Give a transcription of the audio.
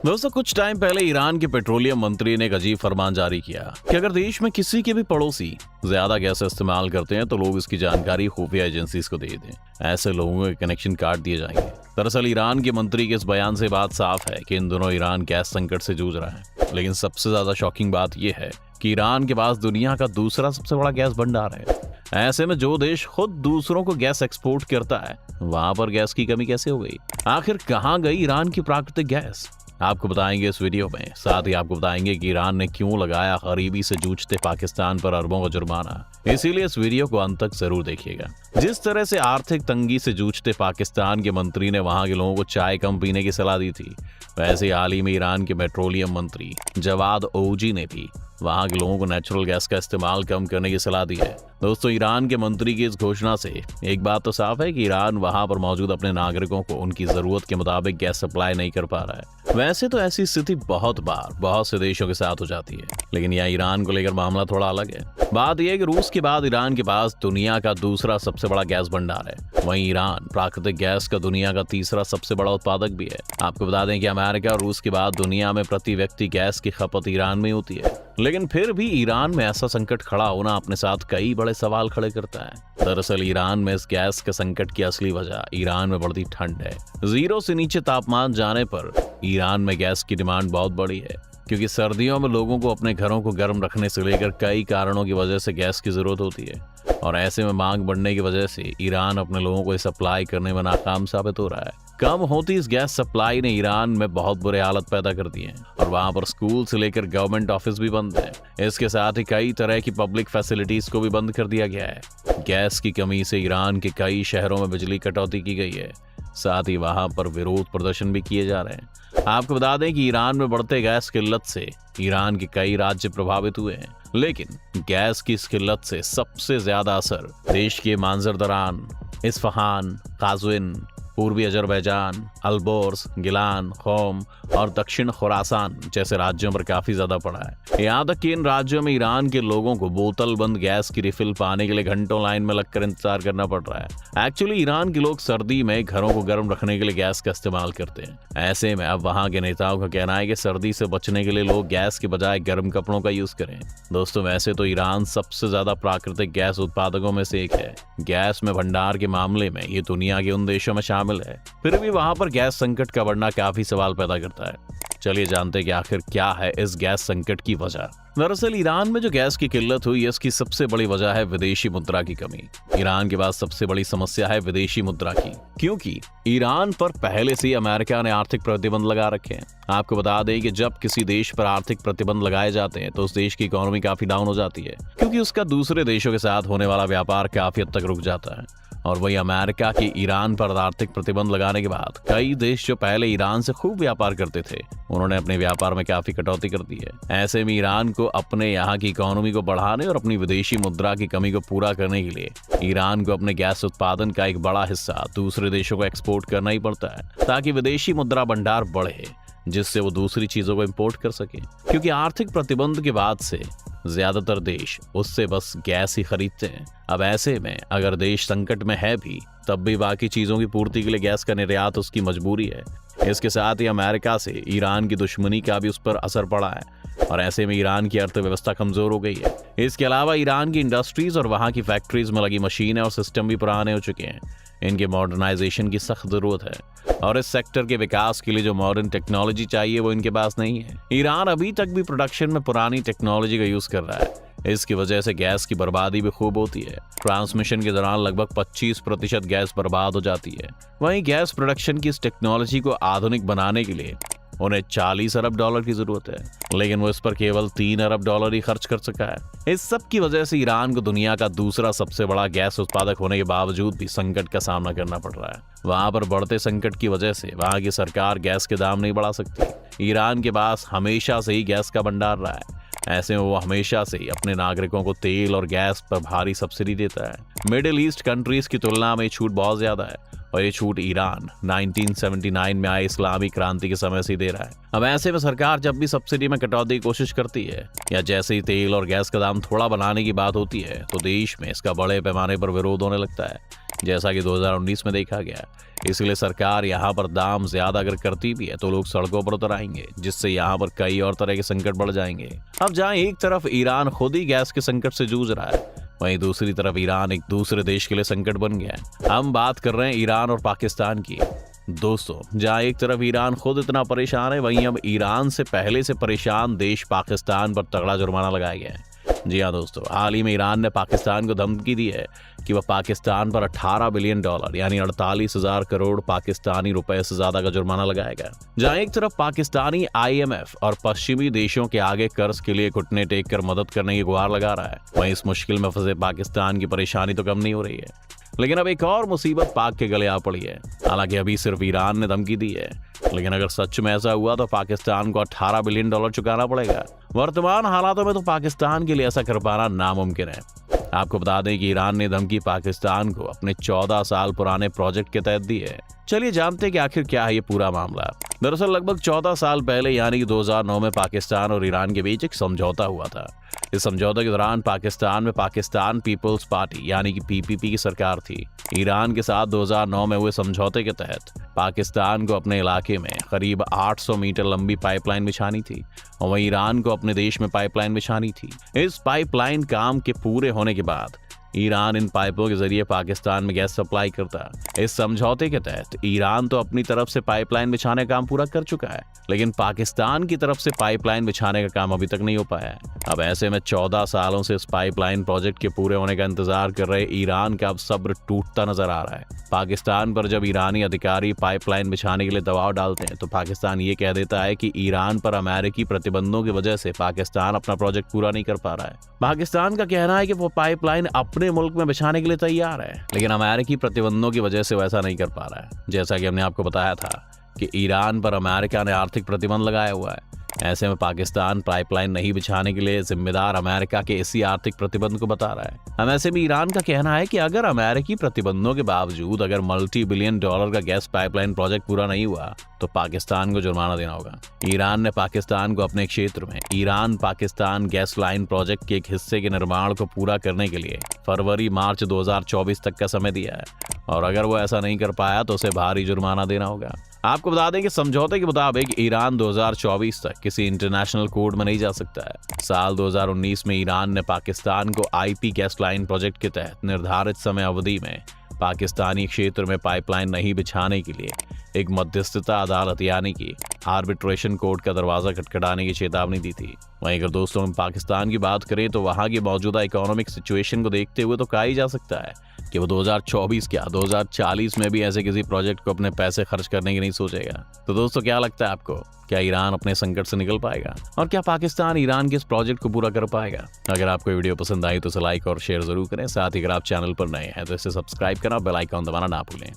दोस्तों, कुछ टाइम पहले ईरान के पेट्रोलियम मंत्री ने एक अजीब फरमान जारी किया कि अगर देश में किसी के भी पड़ोसी ज्यादा गैस इस्तेमाल करते हैं तो लोग इसकी जानकारी खुफिया एजेंसीज को दे दें। ऐसे लोगों के कनेक्शन काट दिए जाएंगे। दरअसल ईरान के मंत्री के इस बयान से बात साफ है कि इन दिनों ईरान गैस संकट से जूझ रहा है। लेकिन सबसे ज्यादा शॉकिंग बात यह है कि ईरान के पास दुनिया का दूसरा सबसे बड़ा गैस भंडार है। ऐसे में जो देश खुद दूसरों को गैस एक्सपोर्ट करता है, वहां पर गैस की कमी कैसे हो गई? आखिर कहां गई ईरान की प्राकृतिक गैस? आपको बताएंगे इस वीडियो में। साथ ही आपको बताएंगे कि ईरान ने क्यों लगाया गरीबी से जूझते पाकिस्तान पर अरबों का जुर्माना। इसीलिए इस वीडियो को अंत तक जरूर देखिएगा। जिस तरह से आर्थिक तंगी से जूझते पाकिस्तान के मंत्री ने वहां के लोगों को चाय कम पीने की सलाह दी थी, वैसे हाल ही में ईरान के पेट्रोलियम मंत्री जवाद ओजी ने भी वहां के लोगों को नेचुरल गैस का इस्तेमाल कम करने की सलाह दी है। दोस्तों, ईरान के मंत्री की इस घोषणा से एक बात तो साफ है कि ईरान वहां पर मौजूद अपने नागरिकों को उनकी जरूरत के मुताबिक गैस सप्लाई नहीं कर पा रहा है। वैसे तो ऐसी स्थिति बहुत बार बहुत से देशों के साथ हो जाती है, लेकिन यहाँ ईरान को लेकर मामला थोड़ा अलग है। बात यह है कि रूस के बाद ईरान के पास दुनिया का दूसरा सबसे बड़ा गैस भंडार है। वहीं ईरान प्राकृतिक गैस का दुनिया का तीसरा सबसे बड़ा उत्पादक भी है। आपको बता दें कि अमेरिका और रूस के बाद दुनिया में प्रति व्यक्ति गैस की खपत ईरान में होती है। लेकिन फिर भी ईरान में ऐसा संकट खड़ा होना अपने साथ कई बड़े सवाल खड़े करता है। दरअसल ईरान में इस गैस के संकट की असली वजह ईरान में बढ़ती ठंड है। 0 से नीचे तापमान जाने पर ईरान में गैस की डिमांड बहुत बड़ी है, क्योंकि सर्दियों में लोगों को अपने घरों को गर्म रखने से लेकर कई कारणों की वजह से गैस की जरूरत होती है। और ऐसे में मांग बढ़ने की वजह से ईरान अपने लोगों को सप्लाई करने में नाकाम साबित हो रहा है। कम होती इस गैस सप्लाई ने ईरान में बहुत बुरे हालत पैदा कर दी है और वहां पर स्कूल से लेकर गवर्नमेंट ऑफिस भी बंद है। इसके साथ ही कई तरह की पब्लिक फैसिलिटीज को भी बंद कर दिया गया है। गैस की कमी से ईरान के कई शहरों में बिजली कटौती की गई है। साथ ही वहां पर विरोध प्रदर्शन भी किए जा रहे हैं। आपको बता दें कि ईरान में बढ़ते गैस किल्लत से ईरान के कई राज्य प्रभावित हुए हैं, लेकिन गैस की इस किल्लत से सबसे ज्यादा असर देश के मांजरदरान, इस्फहान, काज़विन, पूर्वी अजरबैजान, अल्बोर्स, गिलान, खोम और दक्षिण खुरासान जैसे राज्यों पर काफी ज्यादा पड़ा है। यहाँ तक कि इन राज्यों में ईरान के लोगों को बोतल बंद गैस की रिफिल पाने के लिए घंटों लाइन में लगकर इंतजार करना पड़ रहा है। एक्चुअली ईरान के लोग सर्दी में घरों को गर्म रखने के लिए गैस का इस्तेमाल करते हैं। ऐसे में अब वहाँ के नेताओं का कहना है कि सर्दी से बचने के लिए लोग गैस के बजाय गर्म कपड़ों का यूज करें। दोस्तों, वैसे तो ईरान सबसे ज्यादा प्राकृतिक गैस उत्पादकों में से एक है। गैस में भंडार के मामले में ये दुनिया के उन देशों में शामिल है। फिर भी वहां पर गैस संकट का बढ़ना काफी सवाल पैदा करता है। चलिए जानते हैं कि आखिर क्या है इस गैस संकट की वजह। दरअसल ईरान में जो गैस की किल्लत हुई, इसकी सबसे बड़ी वजह है विदेशी मुद्रा की कमी। ईरान के पास सबसे बड़ी समस्या है विदेशी मुद्रा की, क्योंकि ईरान पर पहले से ही अमेरिका ने आर्थिक प्रतिबंध लगा रखे हैं। आपको बता दें कि जब किसी देश पर आर्थिक प्रतिबंध लगाए जाते हैं तो उस देश की इकोनॉमी काफी डाउन हो जाती है, क्योंकि उसका दूसरे देशों के साथ होने वाला व्यापार काफी हद तक रुक जाता है। और वही अमेरिका की ईरान पर आर्थिक प्रतिबंध लगाने के बाद कई देश जो पहले ईरान से खूब व्यापार करते थे, उन्होंने अपने व्यापार में काफी कटौती कर दी है। ऐसे में ईरान को अपने यहाँ की इकोनॉमी को बढ़ाने और अपनी विदेशी मुद्रा की कमी को पूरा करने के लिए ईरान को अपने गैस उत्पादन का एक बड़ा हिस्सा दूसरे देशों को एक्सपोर्ट करना ही पड़ता है, ताकि विदेशी मुद्रा भंडार बढ़े, जिससे वो दूसरी चीजों को इंपोर्ट कर सके। क्योंकि आर्थिक प्रतिबंध के बाद से ज्यादातर देश उससे बस गैस ही खरीदते हैं। अब ऐसे में अगर देश संकट में है भी, तब भी बाकी चीजों की पूर्ति के लिए गैस का निर्यात उसकी मजबूरी है। इसके साथ ही अमेरिका से ईरान की दुश्मनी का भी उस पर असर पड़ा है और ऐसे में ईरान की अर्थव्यवस्था कमजोर हो गई है। इसके अलावा ईरान की इंडस्ट्रीज और वहां की फैक्ट्रीज में लगी मशीनें और सिस्टम भी पुराने हो चुके हैं। इनके मॉडर्नाइजेशन की सख्त जरूरत है और इस सेक्टर के विकास के लिए जो मॉडर्न टेक्नोलॉजी चाहिए वो इनके पास नहीं है। ईरान अभी तक भी प्रोडक्शन में पुरानी टेक्नोलॉजी का यूज कर रहा है। इसकी वजह से गैस की बर्बादी भी खूब होती है। ट्रांसमिशन के दौरान लगभग 25% गैस बर्बाद हो जाती है। वहीं गैस प्रोडक्शन की इस टेक्नोलॉजी को आधुनिक बनाने के लिए उन्हें $40 अरब की जरूरत है, लेकिन वो इस पर केवल $3 अरब ही खर्च कर सका है। इस सब की वजह से ईरान को दुनिया का दूसरा सबसे बड़ा गैस उत्पादक होने के बावजूद भी संकट का सामना करना पड़ रहा है। वहां पर बढ़ते संकट की वजह से वहां की सरकार गैस के दाम नहीं बढ़ा सकती। ईरान के पास हमेशा से ही गैस का भंडार रहा है। ऐसे में वो हमेशा से ही अपने नागरिकों को तेल और गैस पर भारी सब्सिडी देता है। मिडिल ईस्ट कंट्रीज की तुलना में छूट बहुत ज्यादा है और ये छूट ईरान 1979 में आए इस्लामी क्रांति के समय से दे रहा है। अब ऐसे में सरकार जब भी सब्सिडी में कटौती की कोशिश करती है या जैसे ही तेल और गैस का दाम थोड़ा बनाने की बात होती है, तो देश में इसका बड़े पैमाने पर विरोध होने लगता है, जैसा कि 2019 में देखा गया। इसलिए सरकार यहाँ पर दाम ज्यादा अगर करती भी है तो लोग सड़कों पर उतर आएंगे, जिससे यहाँ पर कई और तरह के संकट बढ़ जाएंगे। अब जहाँ एक तरफ ईरान खुद ही गैस के संकट से जूझ रहा है, वहीं दूसरी तरफ ईरान एक दूसरे देश के लिए संकट बन गया है। हम बात कर रहे हैं ईरान और पाकिस्तान की। दोस्तों, जहां एक तरफ ईरान खुद इतना परेशान है, वहीं अब ईरान से पहले से परेशान देश पाकिस्तान पर तगड़ा जुर्माना लगाया गया है। जी हाँ दोस्तों, हाल ही में ईरान ने पाकिस्तान को धमकी दी है कि वह पाकिस्तान पर $18 बिलियन यानी 48,000 करोड़ पाकिस्तानी रुपए से ज्यादा का जुर्माना लगाएगा। जहां एक तरफ पाकिस्तानी IMF और पश्चिमी देशों के आगे कर्ज के लिए घुटने टेक कर मदद करने की गुहार लगा रहा है, वहीं इस मुश्किल में फंसे पाकिस्तान की परेशानी तो कम नहीं हो रही है। लेकिन अब एक और मुसीबत पाक के गले आ पड़ी है। हालांकि अभी सिर्फ ईरान ने धमकी दी है, लेकिन अगर सच में ऐसा हुआ तो पाकिस्तान को $18 बिलियन चुकाना पड़ेगा। वर्तमान हालातों में तो पाकिस्तान के लिए ऐसा कर पाना नामुमकिन है। आपको बता दें कि ईरान ने धमकी पाकिस्तान को अपने 14 साल पुराने प्रोजेक्ट के तहत दी है। चलिए जानते हैं कि आखिर क्या है ये पूरा मामला। दरअसल लगभग 14 साल पहले यानी कि 2009 में पाकिस्तान और ईरान के बीच एक समझौता हुआ था। इस समझौते के दौरान पाकिस्तान में पाकिस्तान पीपल्स पार्टी यानी कि PPP की सरकार थी। ईरान के साथ 2009 में हुए समझौते के तहत पाकिस्तान को अपने इलाके में करीब 800 मीटर लंबी पाइपलाइन बिछानी थी और वहीं ईरान को अपने देश में पाइपलाइन बिछानी थी। इस पाइपलाइन काम के पूरे होने के बाद ईरान इन पाइपों के जरिए पाकिस्तान में गैस सप्लाई करता। इस समझौते के तहत ईरान तो अपनी तरफ से पाइपलाइन बिछाने का काम पूरा कर चुका है, लेकिन पाकिस्तान की तरफ से पाइपलाइन बिछाने का काम अभी तक नहीं हो पाया है। अब ऐसे में 14 सालों से इस पाइपलाइन प्रोजेक्ट के पूरे होने का इंतजार कर रहे ईरान का अब सब्र टूटता नजर आ रहा है। पाकिस्तान पर जब ईरानी अधिकारी पाइपलाइन बिछाने के लिए दबाव डालते हैं तो पाकिस्तान ये कह देता है कि ईरान पर अमेरिकी प्रतिबंधों की वजह से पाकिस्तान अपना प्रोजेक्ट पूरा नहीं कर पा रहा है। पाकिस्तान का कहना है कि वो पाइपलाइन अपने मुल्क में बिछाने के लिए तैयार है, लेकिन अमेरिकी प्रतिबंधों की वजह से वैसा नहीं कर पा रहा है। जैसा कि हमने आपको बताया था कि ईरान पर अमेरिका ने आर्थिक प्रतिबंध लगाया हुआ है। ऐसे में पाकिस्तान पाइपलाइन नहीं बिछाने के लिए जिम्मेदार अमेरिका के इसी आर्थिक प्रतिबंध को बता रहा है। हम ऐसे में ईरान का कहना है कि अगर अमेरिकी प्रतिबंधों के बावजूद अगर $multi-billion का गैस पाइपलाइन प्रोजेक्ट पूरा नहीं हुआ तो पाकिस्तान को जुर्माना देना होगा। ईरान ने पाकिस्तान को अपने क्षेत्र में Iran Pakistan gas line project के एक हिस्से के निर्माण को पूरा करने के लिए फरवरी-मार्च 2024 तक का समय दिया है और अगर वो ऐसा नहीं कर पाया तो उसे भारी जुर्माना देना होगा। आपको बता दें कि समझौते के मुताबिक ईरान 2024 तक किसी इंटरनेशनल कोर्ट में नहीं जा सकता है। साल 2019 में ईरान ने पाकिस्तान को IP गैस लाइन प्रोजेक्ट के तहत निर्धारित समय अवधि में पाकिस्तानी क्षेत्र में पाइपलाइन नहीं बिछाने के लिए एक मध्यस्थता अदालत यानी कि आर्बिट्रेशन कोर्ट का दरवाजा खटखटाने की चेतावनी दी थी। वहीं अगर दोस्तों हम पाकिस्तान की बात करें तो वहां की मौजूदा इकोनॉमिक सिचुएशन को देखते हुए तो कहा ही जा सकता है कि वो 2024 क्या 2040 में भी ऐसे किसी प्रोजेक्ट को अपने पैसे खर्च करने की नहीं सोचेगा। तो दोस्तों क्या लगता है आपको, क्या ईरान अपने संकट से निकल पाएगा और क्या पाकिस्तान ईरान के इस प्रोजेक्ट को पूरा कर पाएगा? अगर आपको वीडियो पसंद आई तो इसे लाइक और शेयर जरूर करें। साथ ही अगर आप चैनल पर नए हैं तो इसे सब्सक्राइब करना, बेल आइकन दबाना ना भूलें।